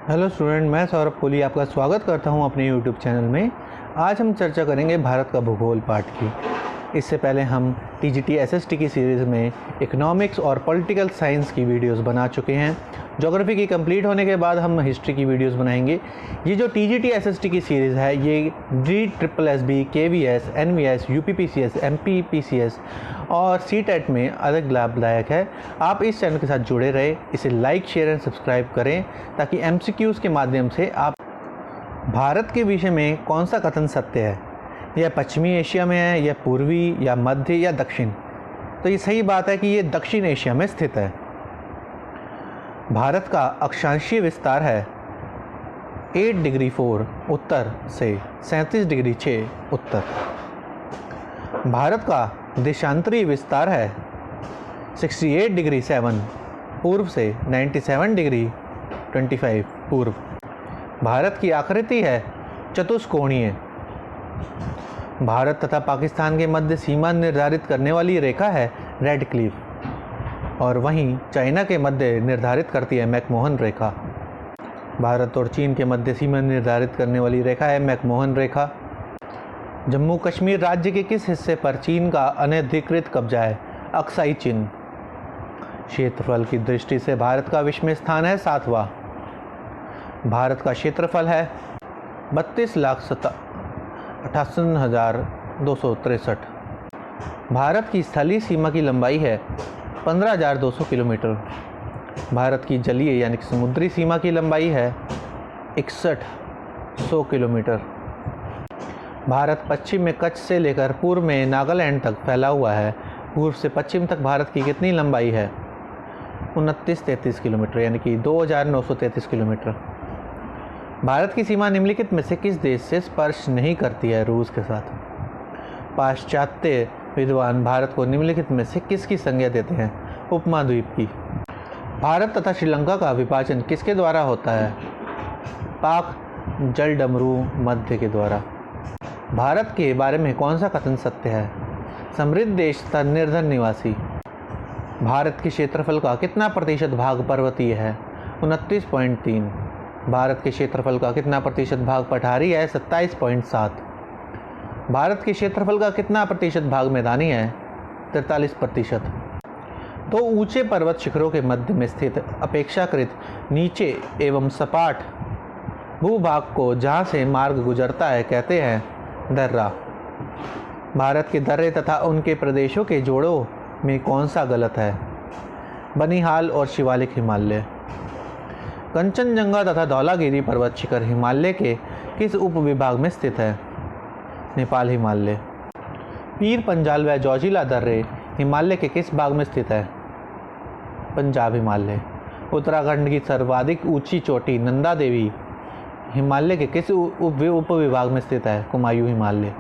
Hello student, मैं सौरभ कोहली आपका स्वागत करता हूं अपने यूट्यूब चैनल में। आज हम चर्चा करेंगे भारत का भूगोल पाठ की। इससे पहले हम टीजीटी एसएसटी की सीरीज़ में इकोनॉमिक्स और पॉलिटिकल साइंस की वीडियोस बना चुके हैं। ज्योग्राफी की कंप्लीट होने के बाद हम हिस्ट्री की वीडियोस बनाएंगे। ये जो टीजीटी एसएसटी की सीरीज़ है ये DSSB, KVS, NVS, UPPCS, MPPCS और CTET में अधिक लाभदायक है। आप इस चैनल के साथ जुड़े रहे, इसे लाइक, शेयर एंड सब्सक्राइब करें ताकि MCQs के माध्यम से आप भारत के विषय में कौन सा कथन सत्य है, यह पश्चिमी एशिया में है, यह पूर्वी या मध्य या दक्षिण। तो ये सही बात है कि ये दक्षिण एशिया में स्थित है। भारत का अक्षांशीय विस्तार है 8 डिग्री 4 उत्तर से 37 डिग्री 6 उत्तर। भारत का देशांतरीय विस्तार है 68 डिग्री 7 पूर्व से 97 डिग्री 25 पूर्व। भारत की आकृति है चतुष्कोणीय। भारत तथा पाकिस्तान के मध्य सीमा निर्धारित करने वाली रेखा है रेड क्लिफ और वहीं चाइना के मध्य निर्धारित करती है मैकमोहन रेखा। भारत और चीन के मध्य सीमा निर्धारित करने वाली रेखा है मैकमोहन रेखा। जम्मू कश्मीर राज्य के किस हिस्से पर चीन का अनधिकृत कब्जा है? अक्साई चिन। क्षेत्रफल की दृष्टि से भारत का विश्व में स्थान है 7वां। भारत का क्षेत्रफल है 32,58,263। भारत की स्थलीय सीमा की लंबाई है 15,200 किलोमीटर। भारत की जलीय यानी कि समुद्री सीमा की लंबाई है 6100 किलोमीटर। भारत पश्चिम में कच्छ से लेकर पूर्व में नागालैंड तक फैला हुआ है। पूर्व से पश्चिम तक भारत की कितनी लंबाई है? 2933 किलोमीटर यानी कि 2933 किलोमीटर। भारत की सीमा निम्नलिखित में से किस देश से स्पर्श नहीं करती है? रूस के साथ। पाश्चात्य विद्वान भारत को निम्नलिखित में से किसकी संज्ञा देते हैं? उपमहाद्वीप की। भारत तथा श्रीलंका का विभाजन किसके द्वारा होता है? पाक जलडमरू मध्य के द्वारा। भारत के बारे में कौन सा कथन सत्य है? समृद्ध देश तथा निर्धन निवासी। भारत के क्षेत्रफल का कितना प्रतिशत भाग पर्वतीय है? 29.3। भारत के क्षेत्रफल का कितना प्रतिशत भाग पठारी है? 27.7। भारत के क्षेत्रफल का कितना प्रतिशत भाग मैदानी है? 43%। दो ऊंचे पर्वत शिखरों के मध्य में स्थित अपेक्षाकृत नीचे एवं सपाट भूभाग को जहाँ से मार्ग गुजरता है कहते हैं दर्रा। भारत के दर्रे तथा उनके प्रदेशों के जोड़ों में कौन सा गलत है? बनिहाल और शिवालिक हिमालय। कंचनजंगा तथा धौलागिरी पर्वत शिखर हिमालय के किस उपविभाग में स्थित है? नेपाल हिमालय। पीर पंजाल व जोजिला दर्रे हिमालय के किस भाग में स्थित है? पंजाब हिमालय। उत्तराखंड की सर्वाधिक ऊंची चोटी नंदा देवी हिमालय के किस उपविभाग में स्थित है? कुमायूं हिमालय।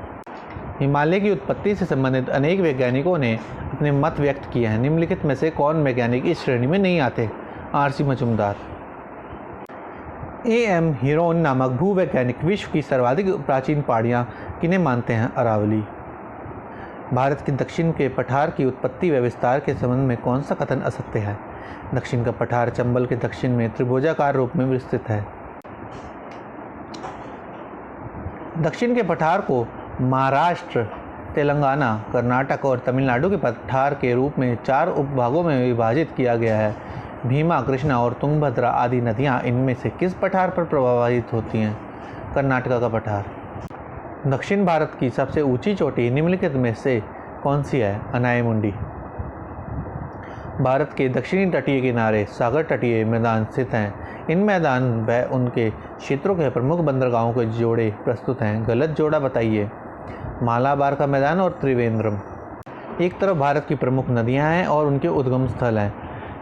हिमालय की उत्पत्ति से संबंधित अनेक वैज्ञानिकों ने अपने मत व्यक्त किए हैं। निम्नलिखित में से कौन वैज्ञानिक इस श्रेणी में नहीं आते? RC मजुमदार। AM हिरोन नामक भूवैज्ञानिक विश्व की सर्वाधिक प्राचीन पहाड़ियाँ किन्हें मानते हैं? अरावली। भारत के दक्षिण के पठार की उत्पत्ति व विस्तार के संबंध में कौन सा कथन असत्य है? दक्षिण का पठार चंबल के दक्षिण में त्रिभुजाकार रूप में विस्तृत है। दक्षिण के पठार को महाराष्ट्र, तेलंगाना, कर्नाटक और तमिलनाडु के पठार के रूप में 4 उपभागों में विभाजित किया गया है। भीमा, कृष्णा और तुंगभद्रा आदि नदियाँ इनमें से किस पठार पर प्रवाहित होती हैं? कर्नाटक का पठार। दक्षिण भारत की सबसे ऊंची चोटी निम्नलिखित में से कौन सी है? अनायमुंडी। भारत के दक्षिणी तटीय किनारे सागर तटीय मैदान स्थित हैं। इन मैदान व उनके क्षेत्रों के प्रमुख बंदरगाहों के जोड़े प्रस्तुत हैं। गलत जोड़ा बताइए। मालाबार का मैदान और त्रिवेंद्रम। एक तरफ भारत की प्रमुख नदियां हैं और उनके उद्गम स्थल हैं।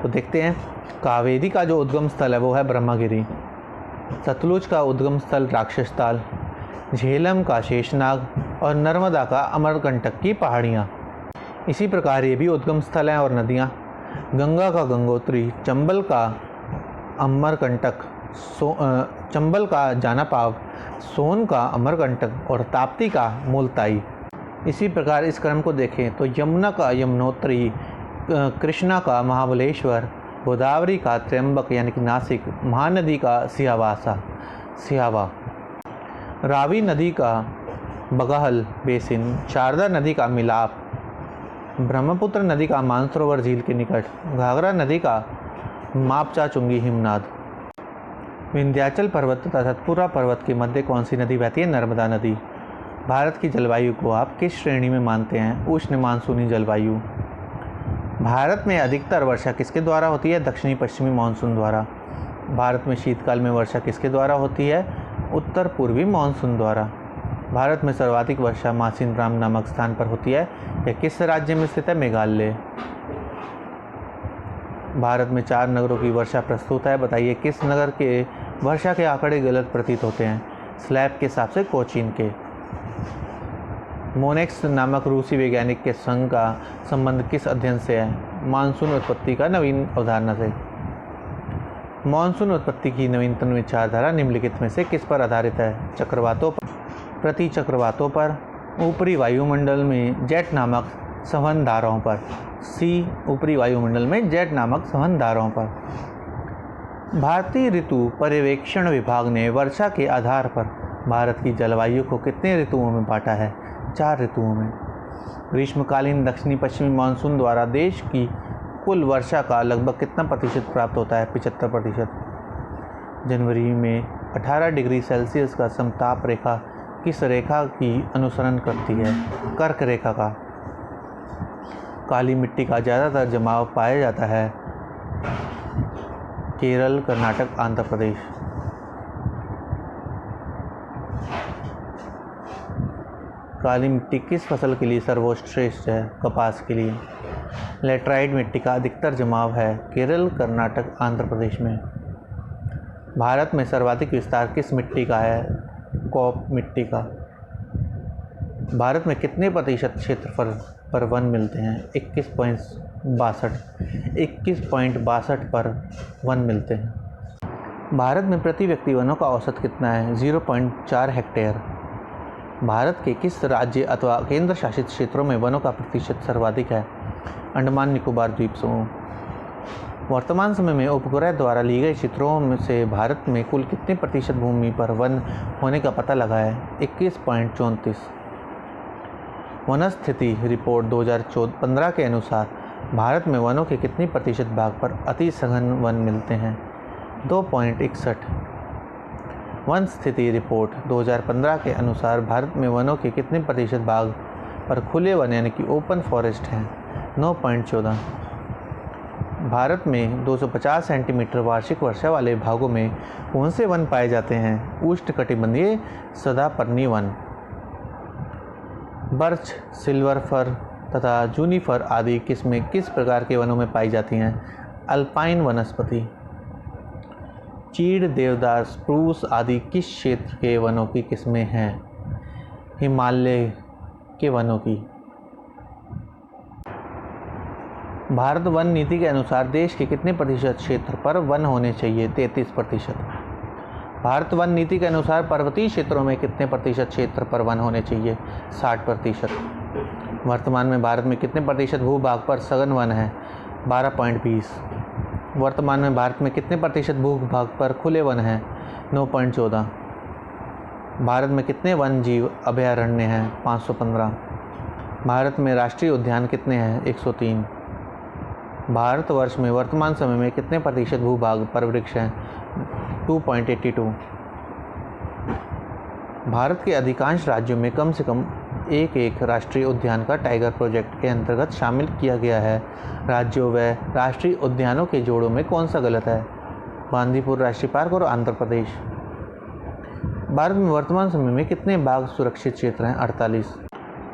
तो देखते हैं, कावेरी का जो उद्गम स्थल है वो है ब्रह्मगिरी। सतलुज का उद्गम स्थल राक्षसताल। झेलम का शेषनाग और नर्मदा का अमरकंटक की पहाड़ियाँ। इसी प्रकार ये भी उद्गम स्थल हैं और नदियाँ। गंगा का गंगोत्री, चंबल का अमरकंटक, चंबल का जानापाव, सोन का अमरकंटक और ताप्ती का मुलताई। इसी प्रकार इस क्रम को देखें तो यमुना का यमुनोत्री, कृष्णा का महाबलेश्वर गोदावरी का त्र्यंबक यानी कि नासिक, महानदी का सिहावा, रावी नदी का बगहल बेसिन, शारदा नदी का मिलाप, ब्रह्मपुत्र नदी का मानसरोवर झील के निकट, घाघरा नदी का मापचा चुंगी हिमनाद, विंध्याचल पर्वत तथा सतपुरा पर्वत के मध्य कौन सी नदी बहती है? नर्मदा नदी। भारत की जलवायु को आप किस श्रेणी में मानते हैं? उष्ण मानसूनी जलवायु। भारत में अधिकतर वर्षा किसके द्वारा होती है? दक्षिणी पश्चिमी मानसून द्वारा। भारत में शीतकाल में वर्षा किसके द्वारा होती है? उत्तर पूर्वी मानसून द्वारा। भारत में सर्वाधिक वर्षा मासिनराम नामक स्थान पर होती है। यह किस राज्य में स्थित है? मेघालय। भारत में 4 नगरों की वर्षा प्रस्तुत है, बताइए किस नगर के वर्षा के आंकड़े गलत प्रतीत होते हैं? स्लैब के हिसाब से कोचीन के। मोनेक्स नामक रूसी वैज्ञानिक के संघ का संबंध किस अध्ययन से है? मानसून उत्पत्ति का नवीन अवधारणा से। मानसून उत्पत्ति की नवीनतम विचारधारा निम्नलिखित में से किस पर आधारित है? चक्रवातों पर, प्रति चक्रवातों पर, ऊपरी वायुमंडल में जेट नामक संवहन धाराओं पर। सी, ऊपरी वायुमंडल में जेट नामक संवहन धाराओं पर। भारतीय ऋतु पर्यवेक्षण विभाग ने वर्षा के आधार पर भारत की जलवायु को कितने ऋतुओं में बांटा है? 4 ऋतुओं में। ग्रीष्मकालीन दक्षिणी पश्चिमी मानसून द्वारा देश की कुल वर्षा का लगभग कितना प्रतिशत प्राप्त होता है? 75%। जनवरी में 18 डिग्री सेल्सियस का समताप रेखा किस रेखा की अनुसरण करती है? कर्क रेखा का। काली मिट्टी का ज़्यादातर जमाव पाया जाता है केरल, कर्नाटक, आंध्र प्रदेश। काली मिट्टी किस फसल के लिए सर्वश्रेष्ठ है? कपास के लिए। लेटराइट मिट्टी का अधिकतर जमाव है केरल, कर्नाटक, आंध्र प्रदेश में। भारत में सर्वाधिक विस्तार किस मिट्टी का है? कॉप मिट्टी का। भारत में कितने प्रतिशत क्षेत्रफल पर वन मिलते हैं? 21.62 पर वन मिलते हैं। भारत में प्रति व्यक्ति वनों का औसत कितना है? 0.4 हेक्टेयर। भारत के किस राज्य अथवा केंद्र शासित क्षेत्रों में वनों का प्रतिशत सर्वाधिक है? अंडमान निकोबार द्वीप समूह। वर्तमान समय में उपग्रह द्वारा ली गई चित्रों में से भारत में कुल कितने प्रतिशत भूमि पर वन होने का पता लगा है? 21.34। वनस्थिति रिपोर्ट 2015 के अनुसार भारत में वनों के कितने प्रतिशत भाग पर अति सघन वन मिलते हैं? 2.61। वन स्थिति रिपोर्ट 2015 के अनुसार भारत में वनों के कितने प्रतिशत भाग पर खुले वन यानी कि ओपन फॉरेस्ट हैं? 9.14। भारत में 250 सेंटीमीटर वार्षिक वर्षा वाले भागों में कौन से वन पाए जाते हैं? उष्णकटिबंधीय सदापर्णी वन। बर्च, सिल्वर फर तथा जूनिफर आदि किस्में किस प्रकार के वनों में पाई जाती हैं? अल्पाइन वनस्पति। चीड़, देवदार, स्प्रूस आदि किस क्षेत्र के वनों की किस्में हैं? हिमालय के वनों की। भारत वन नीति के अनुसार देश के कितने प्रतिशत क्षेत्र पर वन होने चाहिए? 33%। भारत वन नीति के अनुसार पर्वतीय क्षेत्रों में कितने प्रतिशत क्षेत्र पर वन होने चाहिए? 60%। वर्तमान में भारत में कितने प्रतिशत भूभाग पर सघन वन है? 12.20। वर्तमान में भारत में कितने प्रतिशत भूभाग पर खुले वन हैं? 9.14। भारत में कितने वन जीव अभयारण्य हैं? 515। भारत में राष्ट्रीय उद्यान कितने हैं? 103। भारतवर्ष में वर्तमान समय में कितने प्रतिशत भूभाग पर वृक्ष हैं? 2.82। भारत के अधिकांश राज्यों में कम से कम एक राष्ट्रीय उद्यान का टाइगर प्रोजेक्ट के अंतर्गत शामिल किया गया है। राज्यों व राष्ट्रीय उद्यानों के जोड़ों में कौन सा गलत है? बांदीपुर राष्ट्रीय पार्क और आंध्र प्रदेश। भारत में वर्तमान समय में कितने बाघ सुरक्षित क्षेत्र हैं? 48।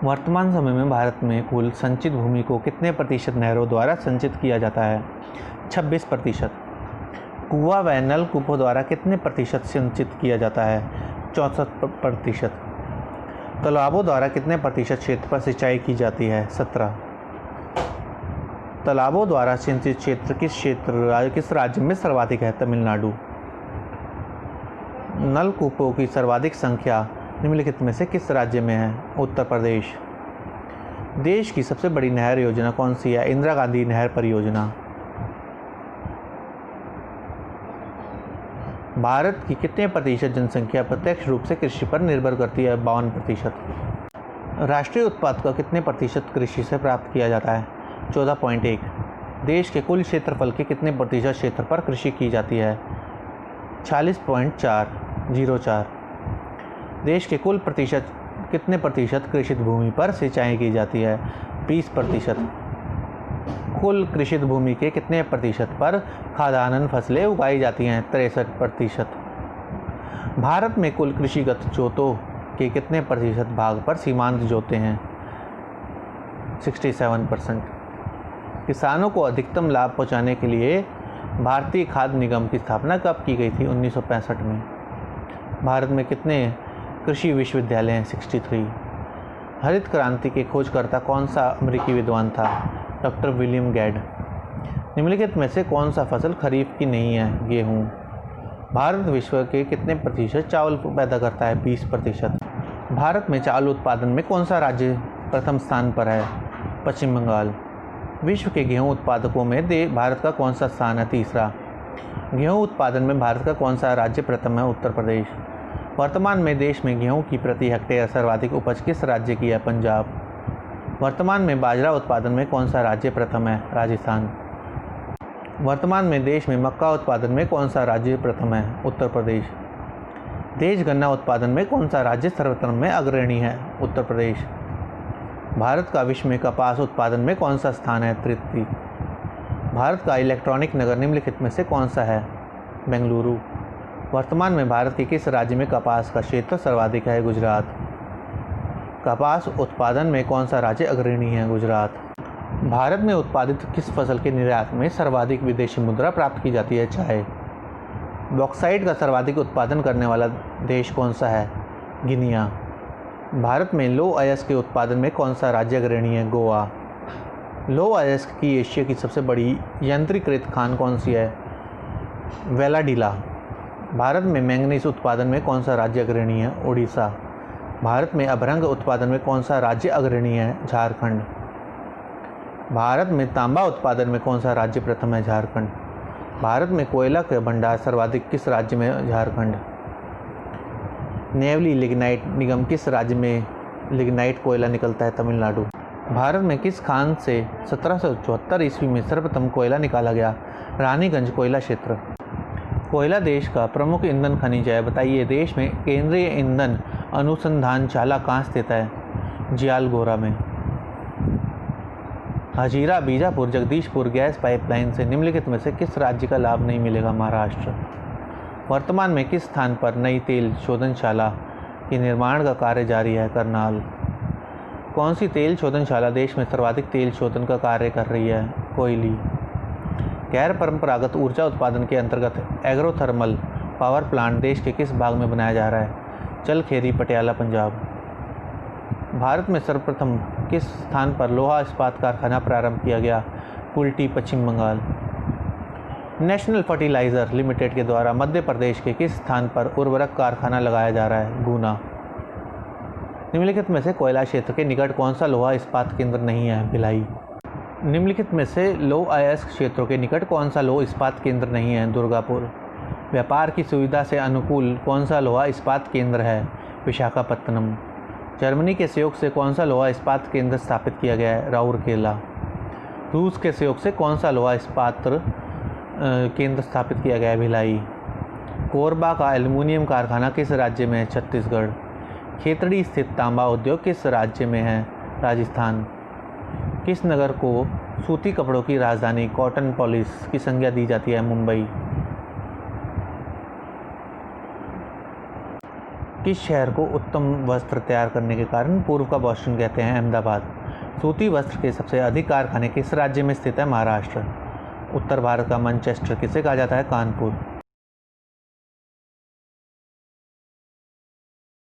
वर्तमान समय में भारत में कुल संचित भूमि को कितने प्रतिशत नहरों द्वारा संचित किया जाता है? 26%। कुआं व नलकूपों द्वारा कितने प्रतिशत सिंचित किया जाता है? 64%। तालाबों द्वारा कितने प्रतिशत क्षेत्र पर सिंचाई की जाती है? 17। तालाबों द्वारा सिंचित क्षेत्र किस राज्य में सर्वाधिक है? तमिलनाडु। नलकूपों की सर्वाधिक संख्या निम्नलिखित में से किस राज्य में है? उत्तर प्रदेश। देश की सबसे बड़ी नहर योजना कौन सी है? इंदिरा गांधी नहर परियोजना। भारत की कितने प्रतिशत जनसंख्या प्रत्यक्ष रूप से कृषि पर निर्भर करती है? 52%। राष्ट्रीय उत्पाद का कितने प्रतिशत कृषि से प्राप्त किया जाता है? 14.1। देश के कुल क्षेत्रफल के कितने प्रतिशत क्षेत्र पर कृषि की जाती है? 46.404। देश के कुल कितने प्रतिशत कृषित भूमि पर सिंचाई की जाती है? 20%। कुल कृषित भूमि के कितने प्रतिशत पर खाद्यान्न फसलें उगाई जाती हैं? 63%। भारत में कुल कृषिगत जोतों के कितने प्रतिशत भाग पर सीमांत जोते हैं? 67%। किसानों को अधिकतम लाभ पहुंचाने के लिए भारतीय खाद्य निगम की स्थापना कब की गई थी? 1965 में। भारत में कितने कृषि विश्वविद्यालय हैं? 63। हरित क्रांति के खोजकर्ता कौन सा अमेरिकी विद्वान था? डॉक्टर विलियम गैड। निम्नलिखित में से कौन सा फसल खरीफ की नहीं है? गेहूँ। भारत विश्व के कितने प्रतिशत चावल पैदा करता है? 20%। भारत में चावल उत्पादन में कौन सा राज्य प्रथम स्थान पर है? पश्चिम बंगाल। विश्व के गेहूं उत्पादकों में भारत का कौन सा स्थान है? तीसरा। गेहूं उत्पादन में भारत का कौन सा राज्य प्रथम है? उत्तर प्रदेश। वर्तमान में देश में गेहूं की प्रति हेक्टेयर सर्वाधिक उपज किस राज्य की है? पंजाब। वर्तमान में बाजरा उत्पादन में कौन सा राज्य प्रथम है? राजस्थान। वर्तमान में देश में मक्का उत्पादन में कौन सा राज्य प्रथम है? उत्तर प्रदेश। देश गन्ना उत्पादन में कौन सा राज्य सर्वप्रथम में अग्रणी है? उत्तर प्रदेश। भारत का विश्व में कपास उत्पादन में कौन सा स्थान है? तृतीय। भारत का इलेक्ट्रॉनिक नगर निम्नलिखित में से कौन सा है? बेंगलुरु। वर्तमान में भारत के किस राज्य में कपास का क्षेत्र सर्वाधिक है? गुजरात। कपास उत्पादन में कौन सा राज्य अग्रणी है? गुजरात। भारत में उत्पादित किस फसल के निर्यात में सर्वाधिक विदेशी मुद्रा प्राप्त की जाती है? चाय। बॉक्साइट का सर्वाधिक उत्पादन करने वाला देश कौन सा है? गिनिया। भारत में लौह अयस्क के उत्पादन में कौन सा राज्य अग्रणी है? गोवा। लौह अयस्क की एशिया की सबसे बड़ी यंत्रीकृत खान कौन सी है? वेलाडीला। भारत में मैंगनीज उत्पादन में कौन सा राज्य अग्रणी है? उड़ीसा। भारत में अभ्रंग उत्पादन में कौन सा राज्य अग्रणी है? झारखंड। भारत में तांबा उत्पादन में कौन सा राज्य प्रथम है? झारखंड। भारत में कोयला के भंडार सर्वाधिक किस राज्य में है? झारखंड। नेवली लिग्नाइट निगम किस राज्य में लिग्नाइट कोयला निकलता है? तमिलनाडु। भारत में किस खान से 1774 ईस्वी में सर्वप्रथम कोयला निकाला गया? रानीगंज कोयला क्षेत्र। कोयला देश का प्रमुख ईंधन खनिज है, बताइए। देश में केंद्रीय ईंधन अनुसंधानशाला कहाँ स्थित है? जियालगोरा में। हजीरा बीजापुर जगदीशपुर गैस पाइपलाइन से निम्नलिखित में से किस राज्य का लाभ नहीं मिलेगा? महाराष्ट्र। वर्तमान में किस स्थान पर नई तेल शोधनशाला के निर्माण का कार्य जारी है? करनाल। कौन सी तेल शोधनशाला देश में सर्वाधिक तेल शोधन का कार्य कर रही है? कोयली। गैर परंपरागत ऊर्जा उत्पादन के अंतर्गत एग्रोथर्मल पावर प्लांट देश के किस भाग में बनाया जा रहा है? चलखेरी, पटियाला, पंजाब। भारत में सर्वप्रथम किस स्थान पर लोहा इस्पात कारखाना प्रारंभ किया गया? कुल्टी, पश्चिम बंगाल। नेशनल फर्टिलाइज़र लिमिटेड के द्वारा मध्य प्रदेश के किस स्थान पर उर्वरक कारखाना लगाया जा रहा है? गुना। निम्नलिखित में से कोयला क्षेत्र के निकट कौन सा लोहा इस्पात केंद्र नहीं है? भिलाई। निम्नलिखित में से लौह अयस्क क्षेत्रों के निकट कौन सा लौह इस्पात केंद्र नहीं है? दुर्गापुर। व्यापार की सुविधा से अनुकूल कौन सा लोहा इस्पात केंद्र है? विशाखापत्तनम। जर्मनी के सहयोग से कौन सा लोहा इस्पात केंद्र स्थापित किया गया है? राउरकेला। रूस के सहयोग से कौन सा लोहा इस्पात केंद्र स्थापित किया गया है? भिलाई। कोरबा का एल्युमिनियम कारखाना किस राज्य में है? छत्तीसगढ़। खेतड़ी स्थित तांबा उद्योग किस राज्य में है? राजस्थान। किस नगर को सूती कपड़ों की राजधानी कॉटन पॉलिस की संज्ञा दी जाती है? मुंबई। किस शहर को उत्तम वस्त्र तैयार करने के कारण पूर्व का बोस्टन कहते हैं? अहमदाबाद। सूती वस्त्र के सबसे अधिक कारखाने किस राज्य में स्थित है? महाराष्ट्र। उत्तर भारत का मैनचेस्टर किसे कहा जाता है? कानपुर।